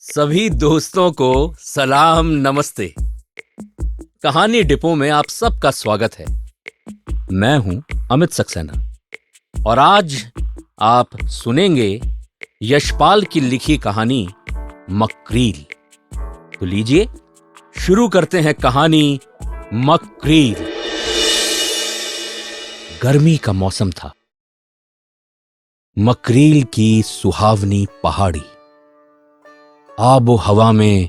सभी दोस्तों को सलाम नमस्ते। कहानी डिपो में आप सबका स्वागत है। मैं हूं अमित सक्सेना और आज आप सुनेंगे यशपाल की लिखी कहानी मक्रील। तो लीजिए शुरू करते हैं कहानी मक्रील। गर्मी का मौसम था। मक्रील की सुहावनी पहाड़ी, आबो हवा में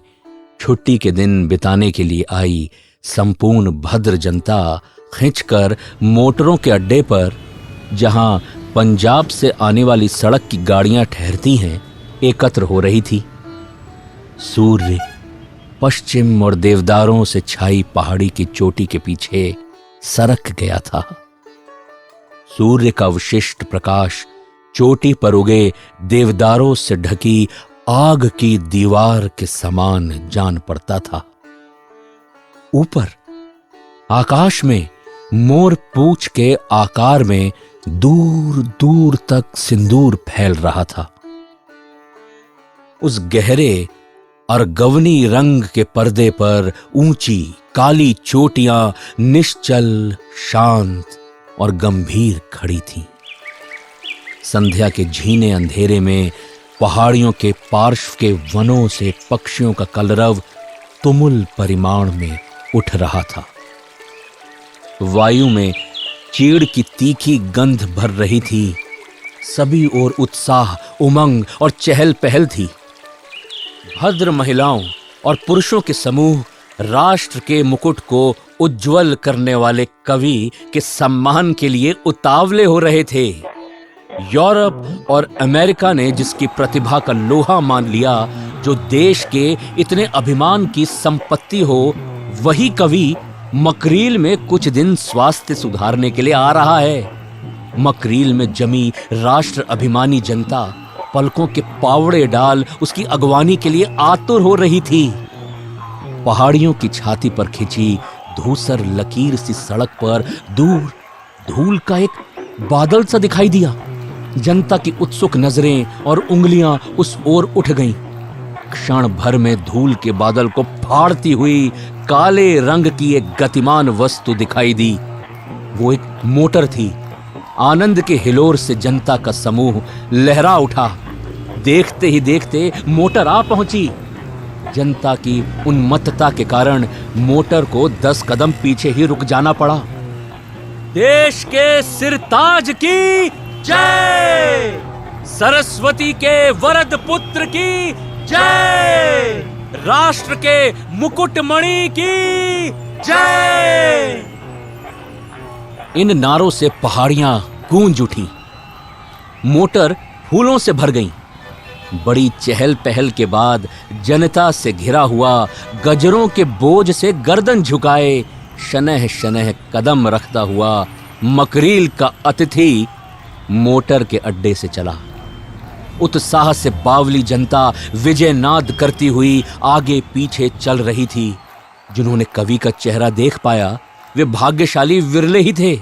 छुट्टी के दिन बिताने के लिए आई संपूर्ण भद्र जनता खींचकर मोटरों के अड्डे पर, जहां पंजाब से आने वाली सड़क की गाड़ियां ठहरती हैं, एकत्र हो रही थी। सूर्य पश्चिम और देवदारों से छाई पहाड़ी की चोटी के पीछे सरक गया था। सूर्य का विशिष्ट प्रकाश चोटी पर उगे देवदारों से ढकी आग की दीवार के समान जान पड़ता था। ऊपर आकाश में मोर पूंछ के आकार में दूर दूर तक सिंदूर फैल रहा था। उस गहरे अर्गवनी रंग के पर्दे पर ऊंची काली चोटियां निश्चल, शांत और गंभीर खड़ी थीं। संध्या के झीने अंधेरे में पहाड़ियों के पार्श्व के वनों से पक्षियों का कलरव तुमुल परिमाण में उठ रहा था। वायु में चीड़ की तीखी गंध भर रही थी। सभी ओर उत्साह, उमंग और चहल पहल थी। भद्र महिलाओं और पुरुषों के समूह राष्ट्र के मुकुट को उज्जवल करने वाले कवि के सम्मान के लिए उतावले हो रहे थे। यूरोप और अमेरिका ने जिसकी प्रतिभा का लोहा मान लिया, जो देश के इतने अभिमान की संपत्ति हो, वही कवि मक्रील में कुछ दिन स्वास्थ्य सुधारने के लिए आ रहा है। मक्रील में जमी राष्ट्र अभिमानी जनता पलकों के पावड़े डाल उसकी अगवानी के लिए आतुर हो रही थी। पहाड़ियों की छाती पर खिंची धूसर लकीर सी सड़क पर दूर धूल का एक बादल सा दिखाई दिया। जनता की उत्सुक नजरें और उंगलियां उस ओर उठ गईं। क्षण भर में धूल के बादल को फाड़ती हुई काले रंग की एक गतिमान वस्तु दिखाई दी। वो एक मोटर थी। आनंद के हिलोर से जनता का समूह लहरा उठा। देखते ही देखते मोटर आ पहुंची। जनता की उन्मत्तता के कारण मोटर को 10 कदम पीछे ही रुक जाना पड़ा। देश के सिरताज की जय! सरस्वती के वरद पुत्र की जय! राष्ट्र के मुकुटमणि की जय! इन नारों से पहाड़ियां गूंज उठी। मोटर फूलों से भर गई। बड़ी चहल पहल के बाद जनता से घिरा हुआ गजरों के बोझ से गर्दन झुकाए शनह शनह कदम रखता हुआ मक्रील का अतिथि मोटर के अड्डे से चला। उत्साह से बावली जनता विजय नाद करती हुई आगे पीछे चल रही थी। जिन्होंने कवि का चेहरा देख पाया, वे भाग्यशाली विरले ही थे।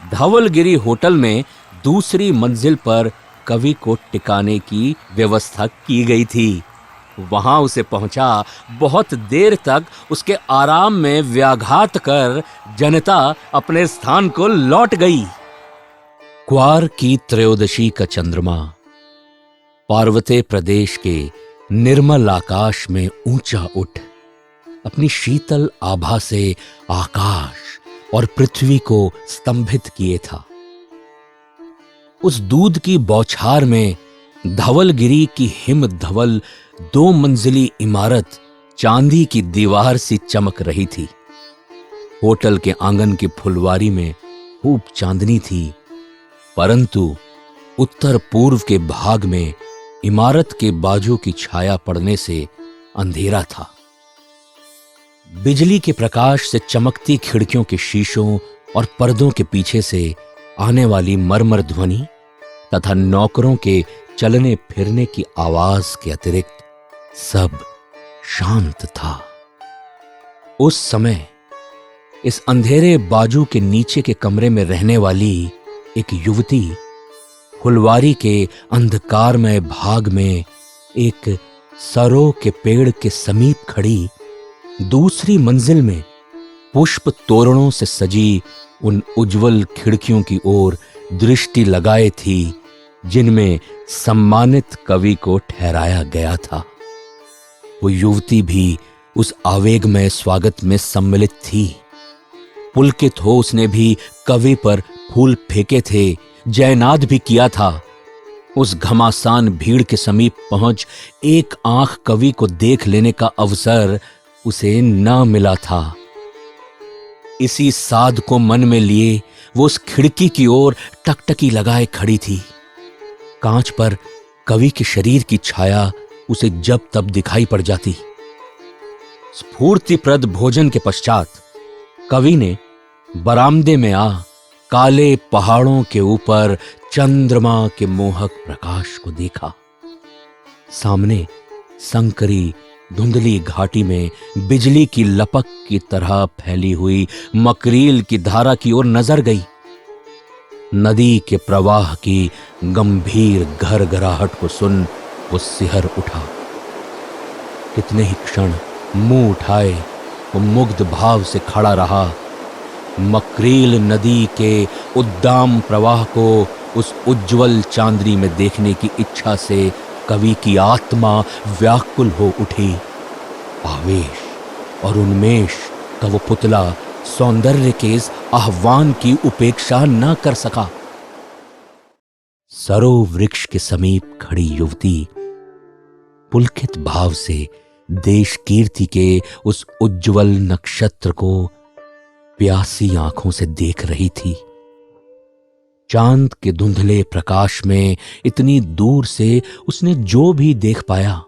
धवलगिरी होटल में दूसरी मंजिल पर कवि को टिकाने की व्यवस्था की गई थी। वहां उसे पहुंचा बहुत देर तक उसके आराम में व्याघात कर जनता अपने स्थान को लौट गई। क्वार की त्रयोदशी का चंद्रमा पार्वती प्रदेश के निर्मल आकाश में ऊंचा उठ अपनी शीतल आभा से आकाश और पृथ्वी को स्तंभित किए था। उस दूध की बौछार में धवलगिरी की हिम धवल 2 मंजिली इमारत चांदी की दीवार सी चमक रही थी। होटल के आंगन की फुलवारी में खूब चांदनी थी, परंतु उत्तर पूर्व के भाग में इमारत के बाजू की छाया पड़ने से अंधेरा था। बिजली के प्रकाश से चमकती खिड़कियों के शीशों और पर्दों के पीछे से आने वाली मरमर ध्वनि तथा नौकरों के चलने फिरने की आवाज के अतिरिक्त सब शांत था। उस समय इस अंधेरे बाजू के नीचे के कमरे में रहने वाली एक युवती फुलवारी के अंधकारमय भाग में एक सरो के पेड़ के समीप खड़ी दूसरी मंजिल में पुष्प तोरणों से सजी उन उज्जवल खिड़कियों की ओर दृष्टि लगाए थी जिनमें सम्मानित कवि को ठहराया गया था। वो युवती भी उस आवेगमय स्वागत में सम्मिलित थी। पुलकित हो उसने भी कवि पर फूल फेंके थे, जयनाद भी किया था। उस घमासान भीड़ के समीप पहुंच एक आंख कवि को देख लेने का अवसर उसे न मिला था। इसी साध को मन में लिए वो उस खिड़की की ओर टकटकी लगाए खड़ी थी। कांच पर कवि के शरीर की छाया उसे जब तब दिखाई पड़ जाती। स्फूर्तिप्रद भोजन के पश्चात कवि ने बरामदे में आ काले पहाड़ों के ऊपर चंद्रमा के मोहक प्रकाश को देखा। सामने संकरी धुंधली घाटी में बिजली की लपक की तरह फैली हुई मकरील की धारा की ओर नजर गई। नदी के प्रवाह की गंभीर घरघराहट को सुन वो सिहर उठा। कितने ही क्षण मुंह उठाए वो मुग्ध भाव से खड़ा रहा। मकरील नदी के उद्दाम प्रवाह को उस उज्जवल चांदनी में देखने की इच्छा से कवि की आत्मा व्याकुल हो उठी। आवेश और उन्मेष का वो पुतला सौंदर्य के इस आह्वान की उपेक्षा न कर सका। सरो वृक्ष के समीप खड़ी युवती पुलकित भाव से देश कीर्ति के उस उज्जवल नक्षत्र को प्यासी आंखों से देख रही थी। चांद के धुंधले प्रकाश में इतनी दूर से उसने जो भी देख पाया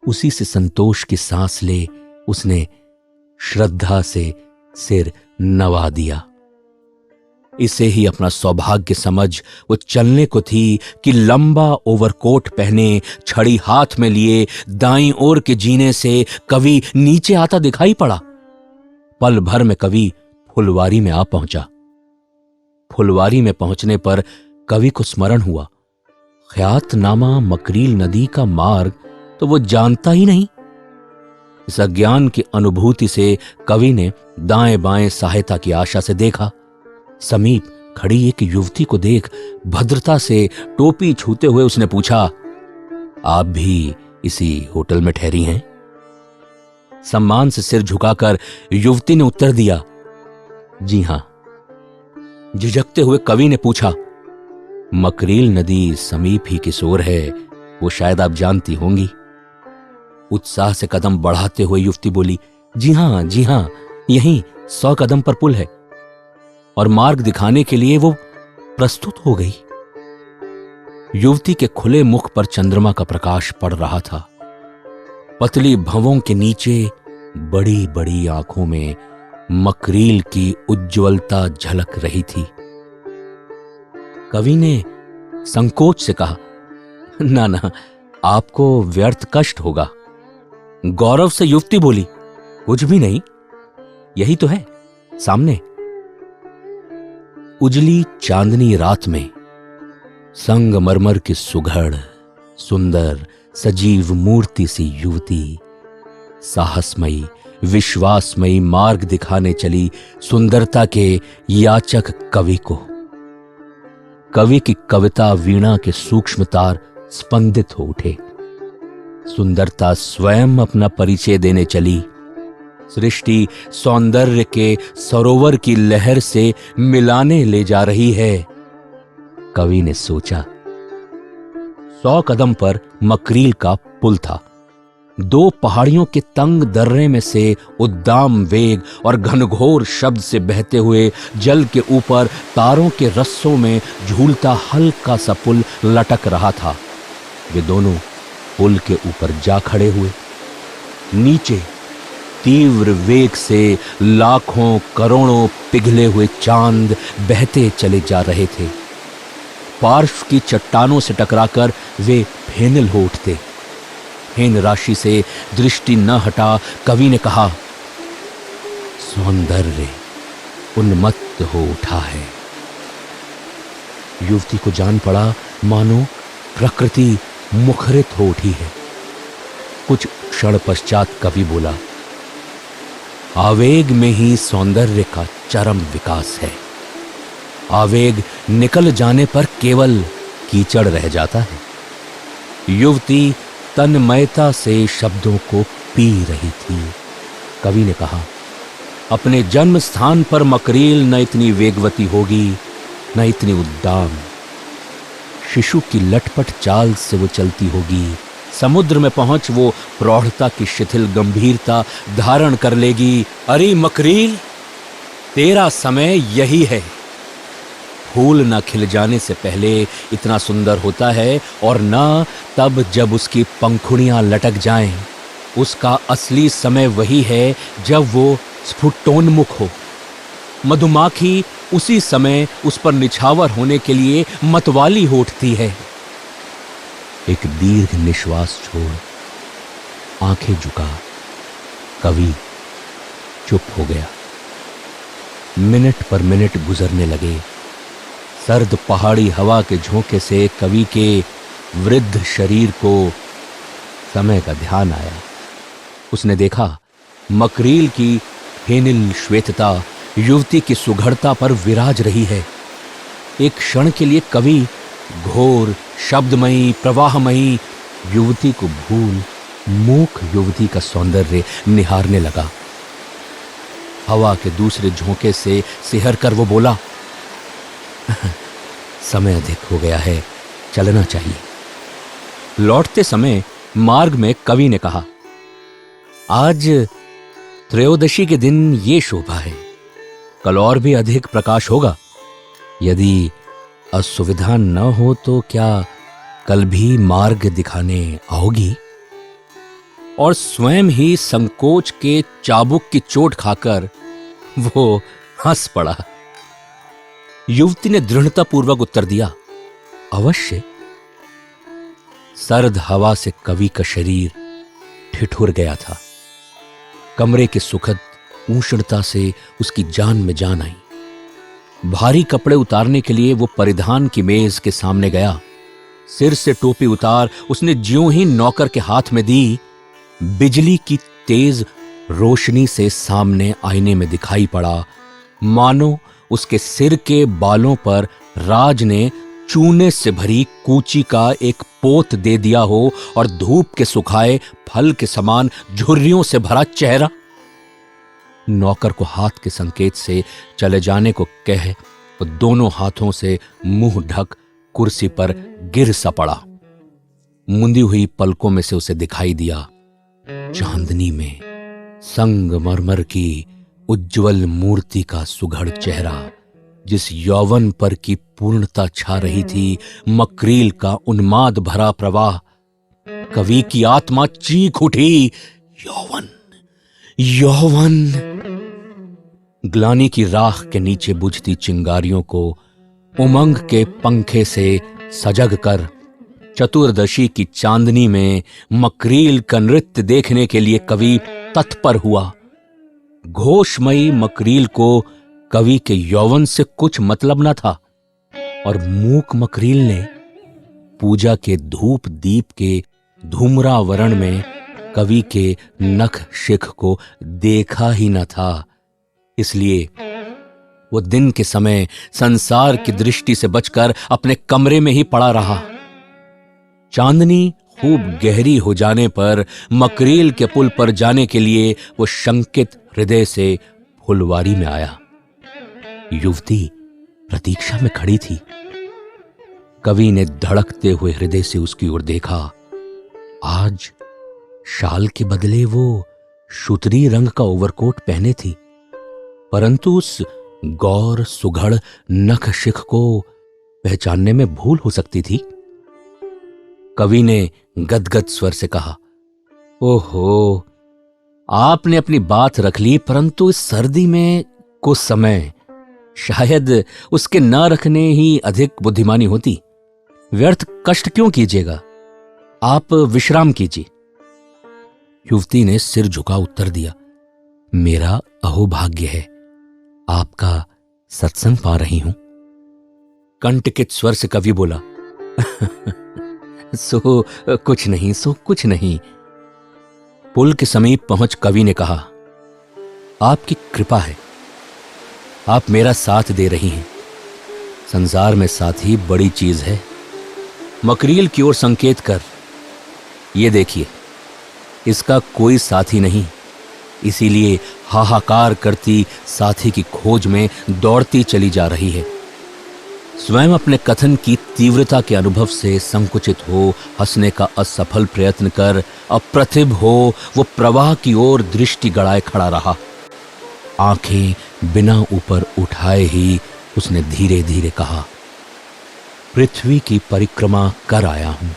उसी से संतोष की सांस ले उसने श्रद्धा से सिर नवा दिया। इसे ही अपना सौभाग्य समझ वो चलने को थी कि लंबा ओवरकोट पहने छड़ी हाथ में लिए दाईं ओर के जीने से कवि नीचे आता दिखाई पड़ा। पल भर में कवि फुलवारी में आ पहुंचा। फुलवारी में पहुंचने पर कवि को स्मरण हुआ, ख्यातनामा मकरील नदी का मार्ग तो वो जानता ही नहीं। इस अज्ञान की अनुभूति से कवि ने दाएं बाएं सहायता की आशा से देखा। समीप खड़ी एक युवती को देख भद्रता से टोपी छूते हुए उसने पूछा, आप भी इसी होटल में ठहरी हैं? सम्मान से सिर झुकाकर युवती ने उत्तर दिया, जी हां। झिझकते हुए कवि ने पूछा, मकरील नदी समीप ही किस ओर है, वो शायद आप जानती होंगी। उत्साह से कदम बढ़ाते हुए युवती बोली, जी हां, यहीं 100 कदम पर पुल है। और मार्ग दिखाने के लिए वो प्रस्तुत हो गई। युवती के खुले मुख पर चंद्रमा का प्रकाश पड़ रहा था। पतली भंवों के नीचे बड़ी बड़ी आंखों में मकरील की उज्ज्वलता झलक रही थी। कवि ने संकोच से कहा, ना, आपको व्यर्थ कष्ट होगा। गौरव से युवती बोली, कुछ भी नहीं, यही तो है सामने। उजली चांदनी रात में संगमरमर की सुघड़ सुंदर सजीव मूर्ति सी युवती साहसमयी विश्वासमयी मार्ग दिखाने चली सुंदरता के याचक कवि को। कवि की कविता वीणा के सूक्ष्म तार स्पंदित हो उठे। सुंदरता स्वयं अपना परिचय देने चली। सृष्टि सौंदर्य के सरोवर की लहर से मिलाने ले जा रही है। कवि ने सोचा। 100 कदम पर मकरील का पुल था। 2 पहाड़ियों के तंग दर्रे में से उद्दाम वेग और घनघोर शब्द से बहते हुए जल के ऊपर तारों के रस्सों में झूलता हल्का सा पुल लटक रहा था। वे दोनों पुल के ऊपर जा खड़े हुए। नीचे तीव्र वेग से लाखों करोड़ों पिघले हुए चांद बहते चले जा रहे थे। पार्श्व की चट्टानों से टकराकर वे फेनिल हो उठते। हेन राशि से दृष्टि न हटा कवि ने कहा, सौंदर्य उन्मत्त हो उठा है। युवती को जान पड़ा मानो प्रकृति मुखरित हो उठी है। कुछ क्षण पश्चात कवि बोला, आवेग में ही सौंदर्य का चरम विकास है। आवेग निकल जाने पर केवल कीचड़ रह जाता है। युवती तन्मयता से शब्दों को पी रही थी। कवि ने कहा, अपने जन्म स्थान पर मकरील न इतनी वेगवती होगी, न इतनी उद्दाम। शिशु की लटपट चाल से वो चलती होगी। समुद्र में पहुंच वो प्रौढ़ता की शिथिल गंभीरता धारण कर लेगी। अरे मकरील, तेरा समय यही है। फूल न खिल जाने से पहले इतना सुंदर होता है, और न तब जब उसकी पंखुड़ियां लटक जाएं। उसका असली समय वही है जब वो स्फुटोन्मुख हो। मधुमाखी उसी समय उस पर निछावर होने के लिए मतवाली हो उठती है। एक दीर्घ निश्वास छोड़ आंखें झुका कवि चुप हो गया। मिनट पर मिनट गुजरने लगे। सर्द पहाड़ी हवा के झोंके से कवि के वृद्ध शरीर को समय का ध्यान आया। उसने देखा मकरील की फेनिल श्वेतता युवती की सुघड़ता पर विराज रही है। एक क्षण के लिए कवि घोर शब्दमयी प्रवाहमयी युवती को भूल मूक युवती का सौंदर्य निहारने लगा। हवा के दूसरे झोंके से सिहर कर वो बोला, समय अधिक हो गया है, चलना चाहिए। लौटते समय मार्ग में कवि ने कहा, आज त्रयोदशी के दिन ये शोभा है, कल और भी अधिक प्रकाश होगा। यदि असुविधा न हो तो क्या कल भी मार्ग दिखाने आओगी? और स्वयं ही संकोच के चाबुक की चोट खाकर वो हंस पड़ा। युवती ने दृढ़तापूर्वक उत्तर दिया, अवश्य। सर्द हवा से कवि का शरीर ठिठुर गया था। कमरे की सुखद उष्णता से उसकी जान में जान आई। भारी कपड़े उतारने के लिए वो परिधान की मेज के सामने गया। सिर से टोपी उतार उसने ज्यों ही नौकर के हाथ में दी, बिजली की तेज रोशनी से सामने आईने में दिखाई पड़ा, मानो उसके सिर के बालों पर राज ने चूने से भरी कूची का एक पोत दे दिया हो और धूप के सुखाए फल के समान झुर्रियों से भरा चेहरा। नौकर को हाथ के संकेत से चले जाने को कह वो दोनों हाथों से मुंह ढक कुर्सी पर गिर सा पड़ा। मुंदी हुई पलकों में से उसे दिखाई दिया चांदनी में संगमरमर की उज्जवल मूर्ति का सुघड़ चेहरा, जिस यौवन पर की पूर्णता छा रही थी, मकरील का उन्माद भरा प्रवाह। कवि की आत्मा चीख उठी, यौवन यौवन। ग्लानि की राख के नीचे बुझती चिंगारियों को उमंग के पंखे से सजग कर चतुर्दशी की चांदनी में मकरील का नृत्य देखने के लिए कवि तत्पर हुआ। घोषमयी मकरील को कवि के यौवन से कुछ मतलब न था, और मूक मकरील ने पूजा के धूप दीप के धूम्रावरण में कवि के नख शिख को देखा ही न था। इसलिए वो दिन के समय संसार की दृष्टि से बचकर अपने कमरे में ही पड़ा रहा। चांदनी खूब गहरी हो जाने पर मकरील के पुल पर जाने के लिए वो शंकित हृदय से फुलवारी में आया। युवती प्रतीक्षा में खड़ी थी। कवि ने धड़कते हुए हृदय से उसकी ओर देखा। आज शाल के बदले वो शुतरी रंग का ओवरकोट पहने थी, परंतु उस गौर सुघड़ नख शिख को पहचानने में भूल हो सकती थी। कवि ने गदगद स्वर से कहा, ओहो, आपने अपनी बात रख ली, परंतु इस सर्दी में कुछ समय शायद उसके न रखने ही अधिक बुद्धिमानी होती। व्यर्थ कष्ट क्यों कीजिएगा, आप विश्राम कीजिए। युवती ने सिर झुका उत्तर दिया, मेरा अहोभाग्य है, आपका सत्संग पा रही हूं। कंटकित स्वर से कवि बोला, सो कुछ नहीं। पुल के समीप पहुंच कवि ने कहा, आपकी कृपा है, आप मेरा साथ दे रही हैं। संसार में साथ ही बड़ी चीज है। मकरील की ओर संकेत कर, ये देखिए, इसका कोई साथी नहीं, इसीलिए हाहाकार करती साथी की खोज में दौड़ती चली जा रही है। स्वयं अपने कथन की तीव्रता के अनुभव से संकुचित हो हंसने का असफल प्रयत्न कर अप्रतिभ हो वो प्रवाह की ओर दृष्टि गड़ाए खड़ा रहा। आंखें बिना ऊपर उठाए ही उसने धीरे धीरे कहा, पृथ्वी की परिक्रमा कर आया हूं।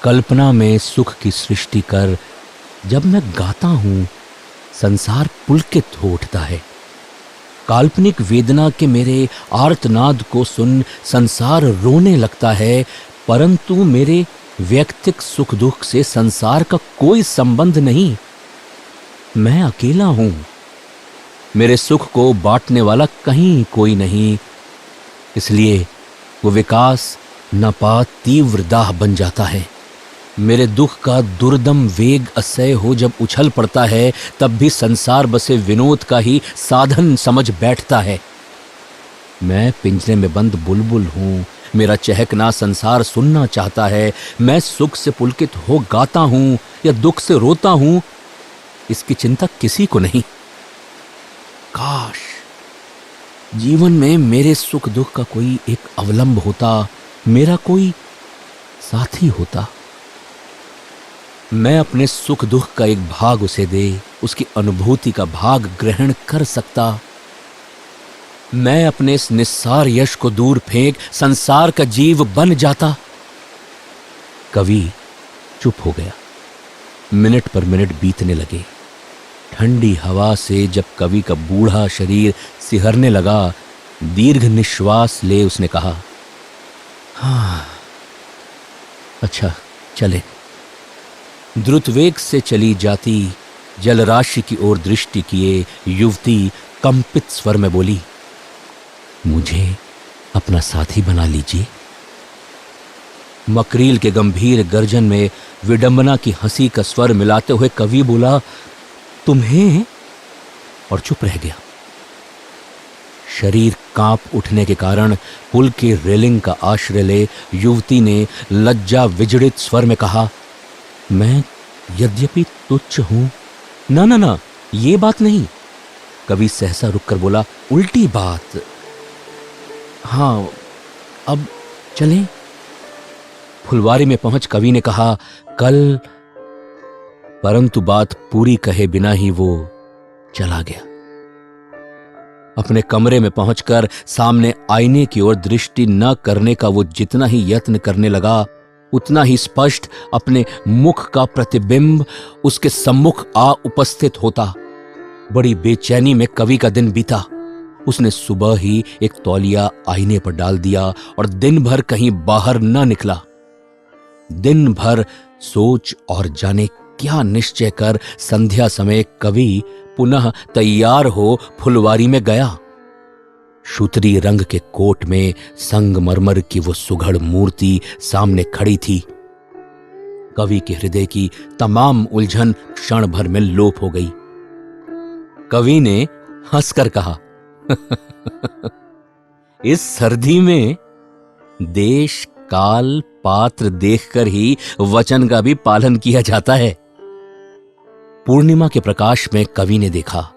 कल्पना में सुख की सृष्टि कर जब मैं गाता हूं, संसार पुलकित हो उठता है। काल्पनिक वेदना के मेरे आर्तनाद को सुन संसार रोने लगता है, परंतु मेरे वैयक्तिक सुख दुख से संसार का कोई संबंध नहीं। मैं अकेला हूं, मेरे सुख को बांटने वाला कहीं कोई नहीं। इसलिए वो विकास नापा तीव्र दाह बन जाता है। मेरे दुख का दुर्दम वेग असह्य हो जब उछल पड़ता है, तब भी संसार बसे विनोद का ही साधन समझ बैठता है। मैं पिंजरे में बंद बुलबुल हूं, मेरा चहकना संसार सुनना चाहता है। मैं सुख से पुलकित हो गाता हूं या दुख से रोता हूं, इसकी चिंता किसी को नहीं। काश जीवन में मेरे सुख दुख का कोई एक अवलंब होता, मेरा कोई साथी होता। मैं अपने सुख दुख का एक भाग उसे दे, उसकी अनुभूति का भाग ग्रहण कर सकता। मैं अपने इस निस्सार यश को दूर फेंक संसार का जीव बन जाता। कवि चुप हो गया। मिनट पर मिनट बीतने लगे। ठंडी हवा से जब कवि का बूढ़ा शरीर सिहरने लगा, दीर्घ निश्वास ले उसने कहा, हाँ, अच्छा चले। द्रुत वेग से चली जाती जलराशि की ओर दृष्टि किए युवती कंपित स्वर में बोली, मुझे अपना साथी बना लीजिए। मकरील के गंभीर गर्जन में विडंबना की हंसी का स्वर मिलाते हुए कवि बोला, तुम्हें? और चुप रह गया। शरीर कांप उठने के कारण पुल के रेलिंग का आश्रय ले युवती ने लज्जा विजड़ित स्वर में कहा, मैं यद्यपि तुच्छ हूं। ना ना ना, ये बात नहीं। कवि सहसा रुककर बोला, उल्टी बात। हाँ, अब चलें। फुलवारी में पहुंच कवि ने कहा, कल, परंतु बात पूरी कहे बिना ही वो चला गया। अपने कमरे में पहुंचकर सामने आईने की ओर दृष्टि न करने का वो जितना ही यत्न करने लगा, उतना ही स्पष्ट अपने मुख का प्रतिबिंब उसके सम्मुख आ उपस्थित होता। बड़ी बेचैनी में कवि का दिन बीता। उसने सुबह ही एक तौलिया आईने पर डाल दिया और दिन भर कहीं बाहर न निकला। दिन भर सोच और जाने क्या निश्चय कर संध्या समय कवि पुनः तैयार हो फुलवारी में गया। शूतरी रंग के कोट में संगमरमर की वो सुघड़ मूर्ति सामने खड़ी थी। कवि के हृदय की तमाम उलझन क्षण भर में लोप हो गई। कवि ने हंसकर कहा, इस सर्दी में देश काल पात्र देखकर ही वचन का भी पालन किया जाता है। पूर्णिमा के प्रकाश में कवि ने देखा,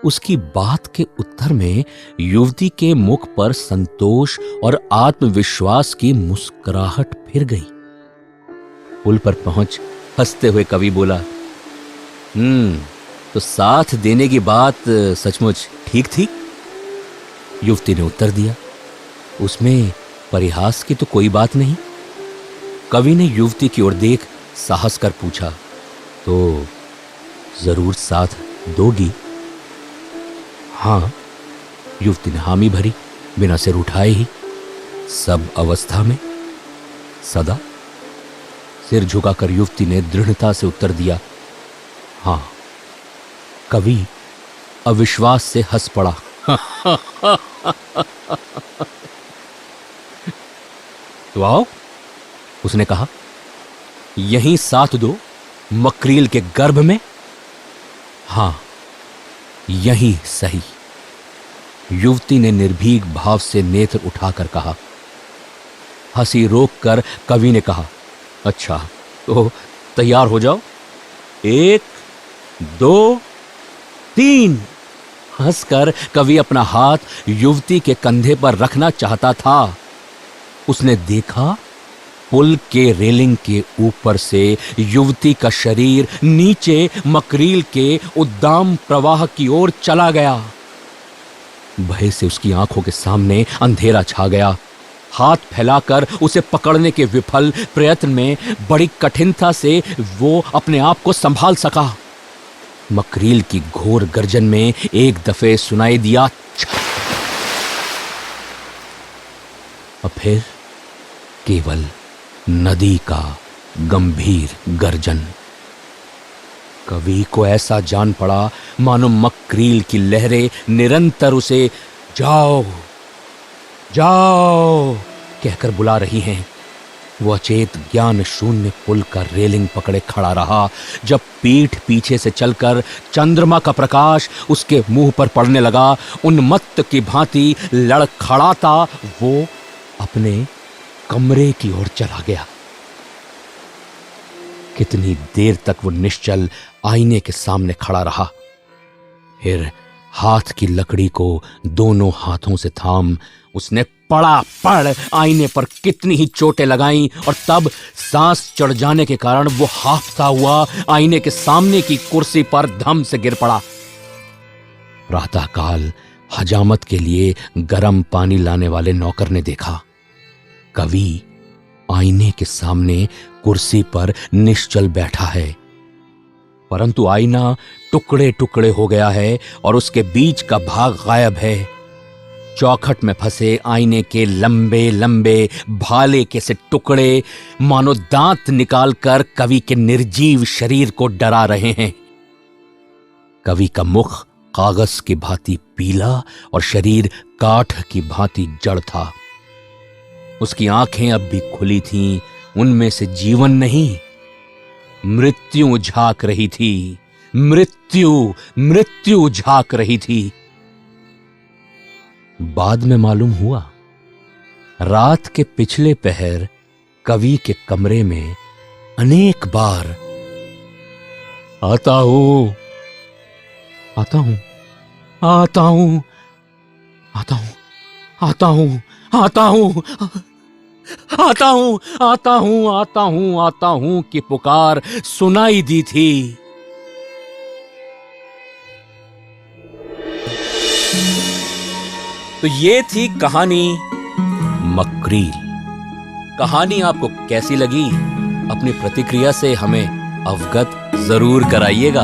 उसकी बात के उत्तर में युवती के मुख पर संतोष और आत्मविश्वास की मुस्कुराहट फिर गई। पुल पर पहुंच हंसते हुए कवि बोला, तो साथ देने की बात सचमुच ठीक थी। युवती ने उत्तर दिया, उसमें परिहास की तो कोई बात नहीं। कवि ने युवती की ओर देख साहस कर पूछा, तो जरूर साथ दोगी? हाँ, युवती ने हामी भरी, बिना सिर उठाए ही। सब अवस्था में, सदा? सिर झुकाकर युवती ने दृढ़ता से उत्तर दिया, हाँ। कवि अविश्वास से हंस पड़ा। तो आओ, उसने कहा, यहीं साथ दो मकरील के गर्भ में। हां, यही सही। युवती ने निर्भीक भाव से नेत्र उठाकर कहा। हंसी रोककर कवि ने कहा, अच्छा तो तैयार हो जाओ, 1 2 3। हंसकर कवि अपना हाथ युवती के कंधे पर रखना चाहता था। उसने देखा पुल के रेलिंग के ऊपर से युवती का शरीर नीचे मकरील के उद्दाम प्रवाह की ओर चला गया। भय से उसकी आंखों के सामने अंधेरा छा गया। हाथ फैलाकर उसे पकड़ने के विफल प्रयत्न में बड़ी कठिनता से वो अपने आप को संभाल सका। मकरील की घोर गर्जन में एक दफे सुनाई दिया और फिर केवल नदी का गंभीर गर्जन। कवि को ऐसा जान पड़ा मानो मकरील की लहरें निरंतर उसे जाओ जाओ कहकर बुला रही हैं। वो अचेत ज्ञान शून्य पुल का रेलिंग पकड़े खड़ा रहा जब पीठ पीछे से चलकर चंद्रमा का प्रकाश उसके मुंह पर पड़ने लगा। उन्मत्त की भांति लड़खड़ाता वो अपने कमरे की ओर चला गया। कितनी देर तक वो निश्चल आईने के सामने खड़ा रहा। फिर हाथ की लकड़ी को दोनों हाथों से थाम उसने पड़ आईने पर कितनी ही चोटें लगाईं और तब सांस चढ़ जाने के कारण वो हांफता हुआ आईने के सामने की कुर्सी पर धम से गिर पड़ा। प्रातःकाल हजामत के लिए गर्म पानी लाने वाले नौकर ने देखा कवि आईने के सामने कुर्सी पर निश्चल बैठा है, परंतु आईना टुकड़े टुकड़े हो गया है और उसके बीच का भाग गायब है। चौखट में फंसे आईने के लंबे लंबे भाले के से टुकड़े मानो दांत निकालकर कवि के निर्जीव शरीर को डरा रहे हैं। कवि का मुख कागज की भांति पीला और शरीर काठ की भांति जड़ था। उसकी आंखें अब भी खुली थीं, उनमें से जीवन नहीं मृत्यु झांक रही थी। मृत्यु झांक रही थी। बाद में मालूम हुआ रात के पिछले पहर कवि के कमरे में अनेक बार आता हूं आता हूं आता हूं आता हूं आता हूं आता हूं आता हूं आता हूं आता हूं आता हूं की पुकार सुनाई दी थी। तो ये थी कहानी मकरील। कहानी आपको कैसी लगी? अपनी प्रतिक्रिया से हमें अवगत जरूर कराइएगा।